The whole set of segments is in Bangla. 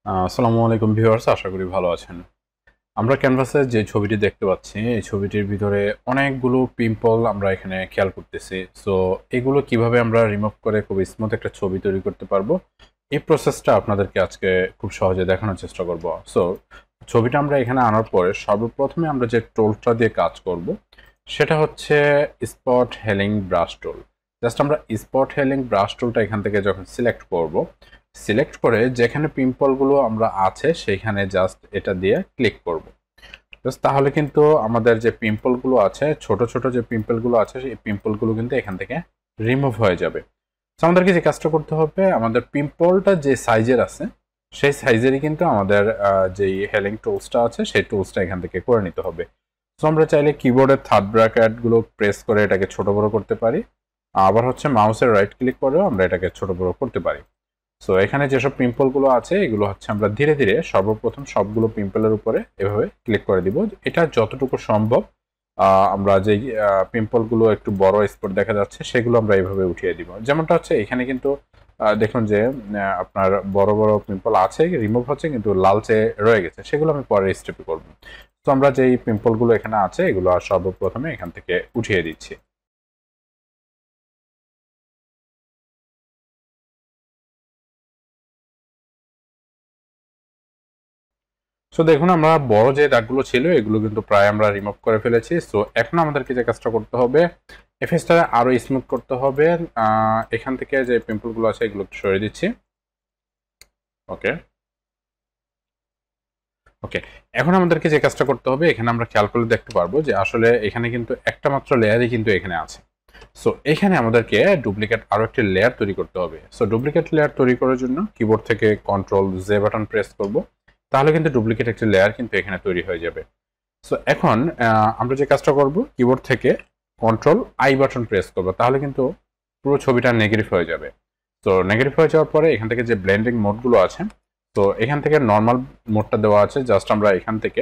আসসালামু আলাইকুম ভিউয়ার্স, আশা করি ভালো আছেন। আমরা ক্যানভাসে যে ছবিটি দেখতে পাচ্ছি, এই ছবিটির ভিতরে অনেকগুলো পিম্পল আমরা এখানে খেয়াল করতেছি। সো এগুলো কিভাবে আমরা রিমুভ করে খুব স্মুথ একটা ছবি তৈরি করতে পারবো, এই প্রসেসটা আপনাদেরকে আজকে খুব সহজে দেখানোর চেষ্টা করব। সো ছবিটা আমরা এখানে আনার পরে সর্বপ্রথমে আমরা যে টুলটা দিয়ে কাজ করব সেটা হচ্ছে স্পট হেলিং ব্রাশ টুল। জাস্ট আমরা স্পট হেলিং ব্রাশ টুলটা এখান থেকে যখন সিলেক্ট করব, সিলেক্ট করে যেখানে পিম্পলগুলো আমরা আছে সেইখানে জাস্ট এটা দিয়ে ক্লিক করব। জাস্ট তাহলে কিন্তু আমাদের যে পিম্পলগুলো আছে, ছোট ছোট যে পিম্পলগুলো আছে, সেই পিম্পলগুলো কিন্তু এখান থেকে রিমুভ হয়ে যাবে। তো আমাদেরকে যে কাজটা করতে হবে, আমাদের পিম্পলটা যে সাইজের আছে সেই সাইজেরই কিন্তু আমাদের যেই হেলিং টুলসটা আছে সেই টুলসটা এখান থেকে করে নিতে হবে। তো আমরা চাইলে কিবোর্ডের থার্ড ব্র্যাকেটগুলো প্রেস করে এটাকে ছোট বড় করতে পারি, আবার হচ্ছে মাউসের রাইট ক্লিক করেও আমরা এটাকে ছোট বড় করতে পারি। সো এখানে যেসব পিম্পলগুলো আছে এগুলো হচ্ছে আমরা ধীরে ধীরে সর্বপ্রথম সবগুলো পিম্পলের উপরে এভাবে ক্লিক করে দিব। এটা যতটুকু সম্ভব আমরা যে পিম্পলগুলো একটু বড় স্পট দেখা যাচ্ছে সেগুলো আমরা এইভাবে উঠিয়ে দিব। যেমনটা হচ্ছে এখানে কিন্তু দেখুন যে আপনার বড় বড় পিম্পল আছে, রিমুভ হচ্ছে কিন্তু লালচে রয়ে গেছে, সেগুলো আমি পরের স্টেপে করব। তো আমরা যেই পিম্পলগুলো এখানে আছে এগুলো আর সর্বপ্রথমে এখান থেকে উঠিয়ে দিচ্ছি। সো দেখুন, আমরা বড় যে দাগগুলো ছিল এগুলো কিন্তু প্রায় আমরা রিমুভ করে ফেলেছি। সো এখন আমাদেরকে যে কাজটা করতে হবে, এই ফেসটা আরো স্মুথ করতে হবে। এখান থেকে যে পিম্পল গুলো আছে এগুলো একটু সরিয়ে দিচ্ছি। ওকে ওকে এখন আমাদেরকে যে কাজটা করতে হবে, এখানে আমরা খেয়াল করলে দেখতে পারবো যে আসলে এখানে কিন্তু একটা মাত্র লেয়ারই কিন্তু এখানে আছে। সো এখানে আমাদেরকে ডুপ্লিকেট আরো একটি লেয়ার তৈরি করতে হবে। সো ডুপ্লিকেট লেয়ার তৈরি করার জন্য কিবোর্ড থেকে কন্ট্রোল জে বাটন প্রেস করব, তাহলে কিন্তু ডুপ্লিকেট একটি লেয়ার কিন্তু এখানে তৈরি হয়ে যাবে। সো এখন আমরা যে কাজটা করব, কিবোর্ড থেকে কন্ট্রোল আই বাটন প্রেস করব, তাহলে কিন্তু পুরো ছবিটা নেগেটিভ হয়ে যাবে। তো নেগেটিভ হয়ে যাওয়ার পরে এখান থেকে যে ব্লেন্ডিং মোডগুলো আছে, তো এখান থেকে নর্মাল মোডটা দেওয়া আছে, জাস্ট আমরা এখান থেকে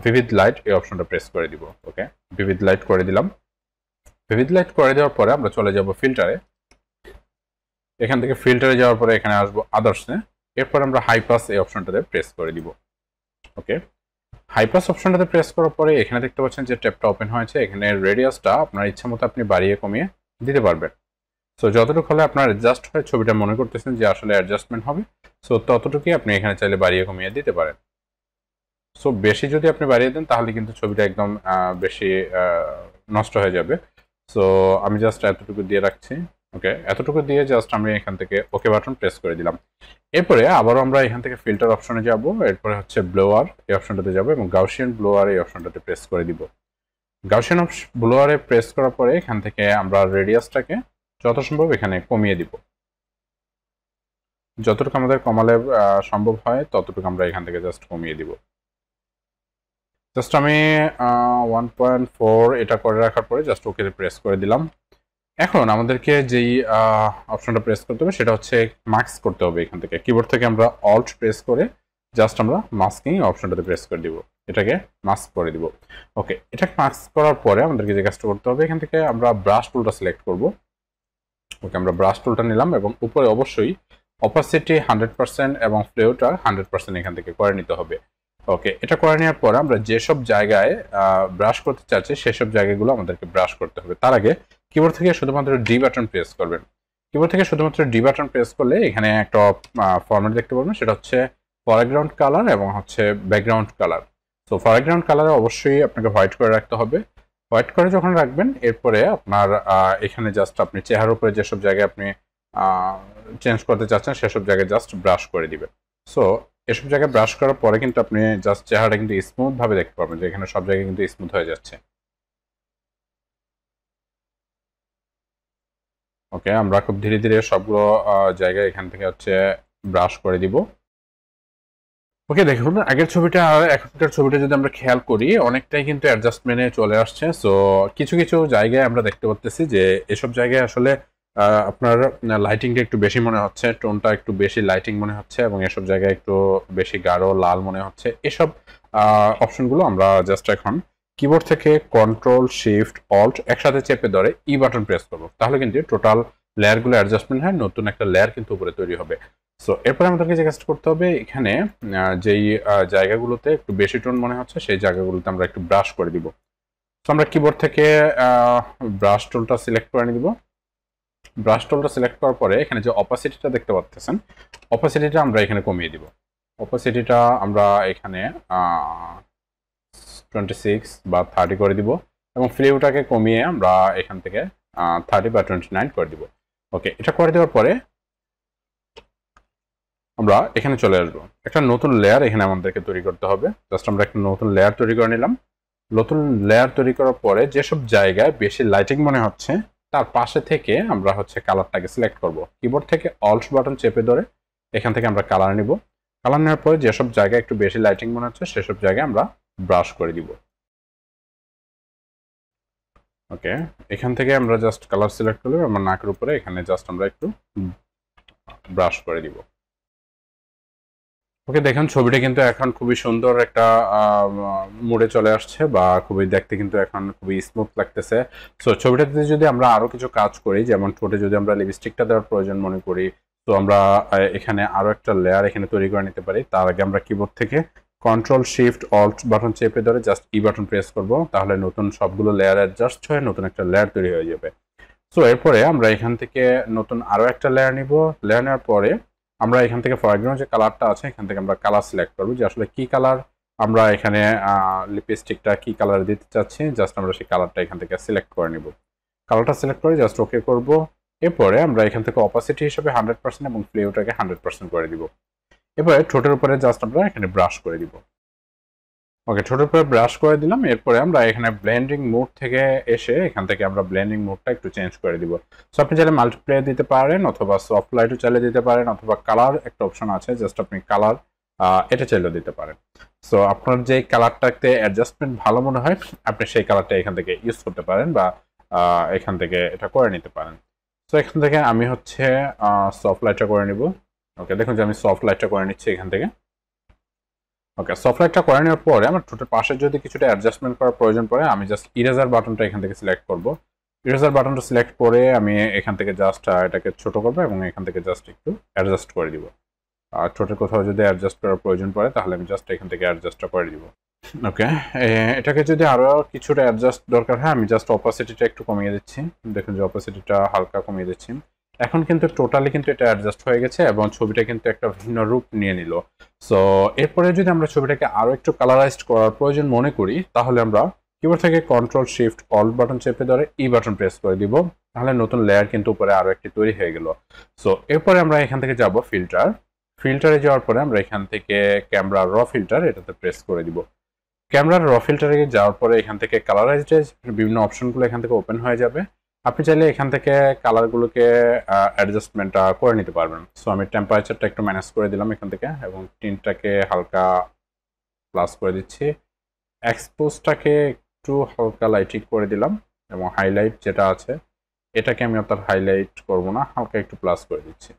ভিভিড লাইট এই অপশনটা প্রেস করে দিব। ওকে, ভিভিড লাইট করে দিলাম। ভিভিড লাইট করে দেওয়ার পরে আমরা চলে যাব ফিল্টারে। এখান থেকে ফিল্টারে যাওয়ার পরে এখানে আসবো আদার্সে। এরপর আমরা হাই পাস এই অপশনটাতে প্রেস করে দিব। ওকে, হাই পাস অপশনটাতে প্রেস করার পরে এখানে দেখতে পাচ্ছেন যে ট্যাবটা ওপেন হয়েছে। এখানে রেডিয়াসটা আপনার ইচ্ছা মতো আপনি বাড়িয়ে কমিয়ে দিতে পারবেন। সো যতটুকু হলে আপনার অ্যাডজাস্ট হয়, ছবিটা মনে করতেছেন যে আসলে অ্যাডজাস্টমেন্ট হবে, সো ততটুকুই আপনি এখানে চাইলে বাড়িয়ে কমিয়ে দিতে পারেন। সো বেশি যদি আপনি বাড়িয়ে দেন তাহলে কিন্তু ছবিটা একদম বেশি নষ্ট হয়ে যাবে। সো আমি জাস্ট এতটুকু দিয়ে রাখছি। ওকে, এতটুকু দিয়ে জাস্ট আমি এখান থেকে ওকে বাটন প্রেস করে দিলাম। এরপরে আবারও আমরা এখান থেকে ফিল্টার অপশনে যাব, এরপরে হচ্ছে ব্লোয়ার এই অপশনটাতে যাব এবং গাউসিয়ান ব্লোয়ার এই অপশনটাতে প্রেস করে দিব। গাউসিয়ান ব্লোয়ারে প্রেস করার পরে এখান থেকে আমরা রেডিয়াসটাকে যত সম্ভব এখানে কমিয়ে দিব। যতটুকু আমাদের কমালে সম্ভব হয় ততটুকু আমরা এখান থেকে জাস্ট কমিয়ে দিব। জাস্ট আমি 1.4 এটা করে রাখার পরে জাস্ট ওকে প্রেস করে দিলাম। এখন আমাদেরকে যেই অপশনটা প্রেস করতে হবে সেটা হচ্ছে মাস্ক করতে হবে। এখান থেকে কিবোর্ড থেকে আমরা অল্ট প্রেস করে জাস্ট আমরা মাস্কিং অপশনটাতে প্রেস করে দিব, এটাকে মাস্ক করে দিব। ওকে, এটা মাস্ক করার পরে আমাদেরকে যে কাজটা করতে হবে, এখান থেকে আমরা ব্রাশ টুলটা সিলেক্ট করব। ওকে, আমরা ব্রাশ টুলটা নিলাম এবং উপরে অবশ্যই অপাসিটি 100% এবং ফ্লেওটা 100% এখান থেকে করে নিতে হবে। ওকে, এটা করে নেওয়ার পর আমরা যেসব জায়গায় ব্রাশ করতে চাচ্ছি সেসব জায়গাগুলো আমাদেরকে ব্রাশ করতে হবে। তার আগে কিবোর্ড থেকে শুধুমাত্র ডি বাটন প্রেস করবেন। কিবোর্ড থেকে শুধুমাত্র ডি বাটন প্রেস করলে এখানে একটা ফরম্যাট দেখতে পাবেন, সেটা হচ্ছে ফরগ্রাউন্ড কালার এবং হচ্ছে ব্যাকগ্রাউন্ড কালার। তো ফরগ্রাউন্ড কালারে অবশ্যই আপনাকে হোয়াইট করে রাখতে হবে। হোয়াইট করে যখন রাখবেন, এরপরে আপনার এখানে জাস্ট আপনি চেহারার উপরে যেসব জায়গায় আপনি চেঞ্জ করতে চাচ্ছেন সেসব জায়গায় জাস্ট ব্রাশ করে দিবেন। সো এসব জায়গায় ব্রাশ করার পরে কিন্তু আপনি জাস্ট চেহারাটা কিন্তু স্মুথ ভাবে দেখতে পারবেন যে এখানে সব জায়গায় কিন্তু স্মুথ হয়ে যাচ্ছে। ওকে, আমরা খুব ধীরে ধীরে সবগুলো জায়গায় এখান থেকে হচ্ছে ব্রাশ করে দিব। ওকে, দেখুন আগের ছবিটা আর এখনকার ছবিটা যদি আমরা খেয়াল করি, অনেকটাই কিন্তু অ্যাডজাস্টমেন্টে চলে আসছে। সো কিছু কিছু জায়গায় আমরা দেখতে পাচ্ছি যে এসব জায়গায় আসলে আপনার লাইটিংটা একটু বেশি মনে হচ্ছে, টোনটা একটু বেশি লাইটিং মনে হচ্ছে এবং এসব জায়গায় একটু বেশি গাঢ় লাল মনে হচ্ছে। এসব অপশনগুলো আমরা জাস্ট এখন কিবোর্ড থেকে কন্ট্রোল শিফট অল্ট একসাথে চেপে ধরে ই বাটন প্রেস করবো, তাহলে কিন্তু টোটাল লেয়ারগুলো অ্যাডজাস্টমেন্ট হয়, নতুন একটা লেয়ার কিন্তু উপরে তৈরি হবে। সো এরপরে আমাদেরকে যে কাজটা করতে হবে, এখানে যেই জায়গাগুলোতে একটু বেশি টোন মনে হচ্ছে সেই জায়গাগুলোতে আমরা একটু ব্রাশ করে দিব। তো আমরা কিবোর্ড থেকে ব্রাশ টুলটা সিলেক্ট করে নিব। ব্রাশ টুলটা সিলেক্ট করার পরে এখানে যে অপাসিটিটা দেখতে পাচ্ছেন, অপাসিটিটা আমরা এখানে কমিয়ে দিব। অপাসিটিটা আমরা এখানে 26 বা 30 করে দিব, এবং ফ্লিউটাকে কমিয়ে আমরা এখান থেকে 30 বা 29 করে দিব। ওকে, এটা করে দেওয়ার পরে আমরা এখানে চলে আসবো। একটা নতুন লেয়ার এখানে আমাদেরকে তৈরি করতে হবে। জাস্ট আমরা একটা নতুন লেয়ার তৈরি করে নিলাম। নতুন লেয়ার তৈরি করার পরে যেসব জায়গায় বেশি লাইটিং মনে হচ্ছে তার পাশে থেকে আমরা হচ্ছে কালারটাকে সিলেক্ট করব। কিবোর্ড থেকে অল্ট বাটন চেপে ধরে এখান থেকে আমরা কালার নিব। কালার নেওয়ার পরে যেসব জায়গায় একটু বেশি লাইটিং মনে হচ্ছে সেসব জায়গায় আমরা ব্রাশ করে দিব। ওকে, এখান থেকে আমরা জাস্ট কালার সিলেক্ট করলে আমার নাকের উপরে এখানে জাস্ট আমরা একটু ব্রাশ করে দিব। ওকে, দেখেন ছবিটা কিন্তু এখন খুবই সুন্দর একটা মুডে চলে আসছে, বা খুবই দেখতে কিন্তু এখন খুবই স্মুথ লাগতেছে। সো ছবিটাতে যদি আমরা আরো কিছু কাজ করি, যেমন ঠোঁটে যদি আমরা লিপস্টিকটা দেওয়ার প্রয়োজন মনে করি, তো আমরা এখানে আরো একটা লেয়ার এখানে তৈরি করে নিতে পারি। তার আগে আমরা কিবোর্ড থেকে কন্ট্রোল শিফট অল্ট বাটন চেপে ধরে জাস্ট ই বাটন প্রেস করব, তাহলে নতুন সবগুলো লেয়ার অ্যাডজাস্ট হয়ে নতুন একটা লেয়ার তৈরি হয়ে যাবে। সো এরপরে আমরা এখান থেকে নতুন আরো একটা লেয়ার নিব। লেয়ার নেওয়ার পরে আমরা এখান থেকে ফরগ্রাউন্ড যে কালারটা আছে এখান থেকে আমরা কালার সিলেক্ট করব, যে আসলে কি কালার আমরা এখানে লিপস্টিকটা কি কালার দিতে চাচ্ছি। জাস্ট আমরা সেই কালারটা এখান থেকে সিলেক্ট করে নিব। কালারটা সিলেক্ট করে জাস্ট ওকে করব। এরপরে আমরা এখান থেকে অপাসিটি হিসেবে 100% এবং ফ্লেওটাকে 100% করে দিব। এরপরে ঠোঁটের উপরে জাস্ট আমরা এখানে ব্রাশ করে দিব। ওকে, ঠোঁটের উপরে ব্রাশ করে দিলাম। এরপরে আমরা এখানে ব্লেন্ডিং মোড থেকে এসে এখান থেকে আমরা ব্লেন্ডিং মোডটা একটু চেঞ্জ করে দিব। সো আপনি চাইলে মাল্টিপ্লাই দিতে পারেন, অথবা সফট লাইটও চাইলে দিতে পারেন, অথবা কালার একটা অপশন আছে, জাস্ট আপনি কালার এটা চাইলেও দিতে পারেন। সো আপনার যে কালারটাতে অ্যাডজাস্টমেন্ট ভালো মনে হয় আপনি সেই কালারটা এখান থেকে ইউজ করতে পারেন, বা এখান থেকে এটা করে নিতে পারেন। সো এখান থেকে আমি হচ্ছে সফট লাইটটা করে নিব। ওকে, দেখুন যে আমি সফট লাইটটা করে নিচ্ছি এখান থেকে। ওকে, সফটওয়্যারটা করে নেওয়ার পরে আমার ঠোঁটের পাশে যদি কিছুটা অ্যাডজাস্টমেন্ট করার প্রয়োজন পড়ে, আমি জাস্ট ইরেজার বাটনটা এখান থেকে সিলেক্ট করব। ইরেজার বাটনটা সিলেক্ট করে আমি এখান থেকে জাস্ট এটাকে ছোট করবো এবং এখান থেকে জাস্ট একটু অ্যাডজাস্ট করে দিব। আর ঠোঁটের কোথাও যদি অ্যাডজাস্ট করার প্রয়োজন পড়ে তাহলে আমি জাস্ট এখান থেকে অ্যাডজাস্টটা করে দিব। ওকে, এটাকে যদি আরো কিছুটা অ্যাডজাস্ট দরকার হয় আমি জাস্ট অপাসিটিটা একটু কমিয়ে দিচ্ছি। দেখুন যে অপাসিটিটা হালকা কমিয়ে দিচ্ছি। এখন কিন্তু টোটালি কিন্তু এটা অ্যাডজাস্ট হয়ে গেছে এবং ছবিটা কিন্তু একটা ভিন্ন রূপ নিয়ে নিল। সো এরপরে যদি আমরা ছবিটাকে আরো একটু কালারাইজড করার প্রয়োজন মনে করি তাহলে আমরা কিবোর্ড থেকে কন্ট্রোল শিফট অল্ট বাটন চেপে ধরে ই বাটন প্রেস করে দিব। তাহলে নতুন লেয়ার কিন্তু উপরে আরো একটি তৈরি হয়ে গেল। সো এরপরে আমরা এখান থেকে যাব ফিল্টার। ফিল্টারে যাওয়ার পরে আমরা এখান থেকে ক্যামেরা র ফিল্টার এটাতে প্রেস করে দিব। ক্যামেরার র ফিল্টারে যাওয়ার পরে এখান থেকে কালারাইজড বিভিন্ন অপশনগুলো এখান থেকে ওপেন হয়ে যাবে। আপনি চাইলে এখান থেকে কালারগুলোকে অ্যাডজাস্টমেন্ট করে নিতে পারবেন। সো আমি টেম্পারেচারটা একটু ম্যানেজ করে দিলাম এখান থেকে, এবং টিনটাকে হালকা প্লাস করে দিচ্ছি। এক্সপোজটাকে একটু হালকা লাইটিং করে দিলাম, এবং হাইলাইট যেটা আছে এটাকে আমি অত হাইলাইট করব না, হালকা একটু প্লাস করে দিচ্ছি।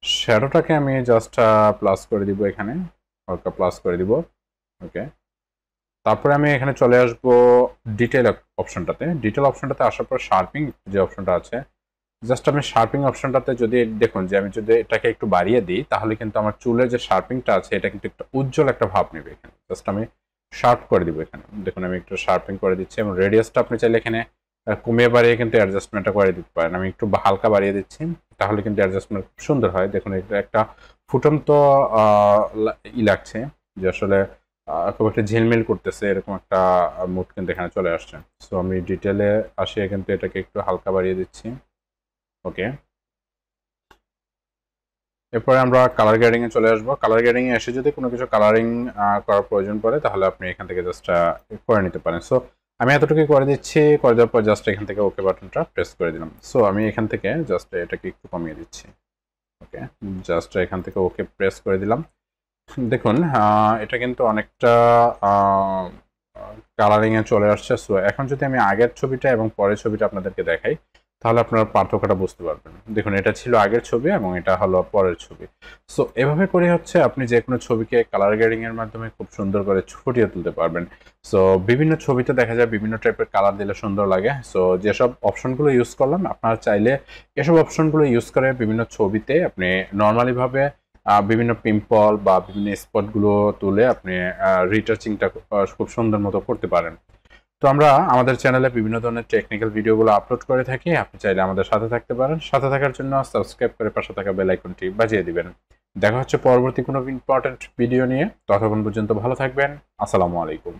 শ্যাডোটাকে আমি জাস্ট প্লাস করে দিব, এখানে হালকা প্লাস করে দিব। ওকে, তারপরে আমি এখানে চলে আসব ডিটেল অপশনটাতে। ডিটেল অপশনটাতে আসার পর শার্পিং যে অপশনটা আছে, জাস্ট আমি শার্পিং অপশনটাতে যদি দেখুন যে আমি যদি এটাকে একটু বাড়িয়ে দিই তাহলে কিন্তু আমার চুলের যে শার্পিংটা আছে এটা কিন্তু একটু উজ্জ্বল একটা ভাব নেবে। এখানে জাস্ট আমি শার্প করে দিব। এখানে দেখুন আমি একটু শার্পিং করে দিচ্ছি, এবং রেডিয়াসটা আপনি চাইলে এখানে কমিয়ে বাড়িয়ে কিন্তু অ্যাডজাস্টমেন্টটা করে দিতে পারেন। আমি একটু হালকা বাড়িয়ে দিচ্ছি, তাহলে কিন্তু অ্যাডজাস্টমেন্ট খুব সুন্দর হয়। দেখুন এটা একটা ফুটন্ত ই লাগছে, যে আসলে খুব একটা ঝিলমিল করতেছে এরকম একটা মুড কিন্তু এখানে চলে আসছে। সো আমি ডিটেলে আসিয়ে কিন্তু এটাকে একটু হালকা বাড়িয়ে দিচ্ছি। ওকে, এরপরে আমরা কালার গ্রেডিং এ চলে আসবো। কালার গ্রেডিং এ এসে যদি কোনো কিছু কালারিং করার প্রয়োজন পড়ে তাহলে আপনি এখান থেকে জাস্ট করে নিতে পারেন। সো আমি এতটুকুই করে দিচ্ছি, করে দেওয়ার পর জাস্ট এখান থেকে ওকে বাটনটা প্রেস করে দিলাম। সো আমি এখান থেকে জাস্ট এটাকে একটু কমিয়ে দিচ্ছি। ওকে, জাস্ট এখান থেকে ওকে প্রেস করে দিলাম। দেখুন এটা কিন্তু অনেকটা কালারিং এ চলে আসছে। সো এখন যদি আমি আগের ছবিটা এবং পরের ছবিটা আপনাদেরকে দেখাই, তাহলে আপনারা পার্থক্যটা বুঝতে পারবেন। দেখুন এটা ছিল আগের ছবি এবং এটা হলো পরের ছবি। সো এভাবে করে হচ্ছে আপনি যে কোনো ছবিকে কালার গ্রেডিং এর মাধ্যমে খুব সুন্দর করে ফুটিয়ে তুলতে পারবেন। সো বিভিন্ন ছবিতে দেখা যায় বিভিন্ন টাইপের কালার দিলে সুন্দর লাগে। সো যেসব অপশনগুলো ইউজ করলাম আপনারা চাইলে এসব অপশনগুলো ইউজ করে বিভিন্ন ছবিতে আপনি নর্মালি ভাবে বিভিন্ন পিম্পল বা বিভিন্ন স্পটগুলো তুলে আপনি রিটাচিংটা খুব সুন্দর মতো করতে পারেন। তো আমরা আমাদের চ্যানেলে বিভিন্ন ধরনের টেকনিক্যাল ভিডিওগুলো আপলোড করে থাকি। আপনি চাইলে আমাদের সাথে থাকতে পারেন। সাথে থাকার জন্য সাবস্ক্রাইব করে পাশে থাকা বেল আইকনটি বাজিয়ে দিবেন। দেখা হচ্ছে পরবর্তী কোনো ইম্পর্টেন্ট ভিডিও নিয়ে। ততক্ষণ পর্যন্ত ভালো থাকবেন। আসসালামু আলাইকুম।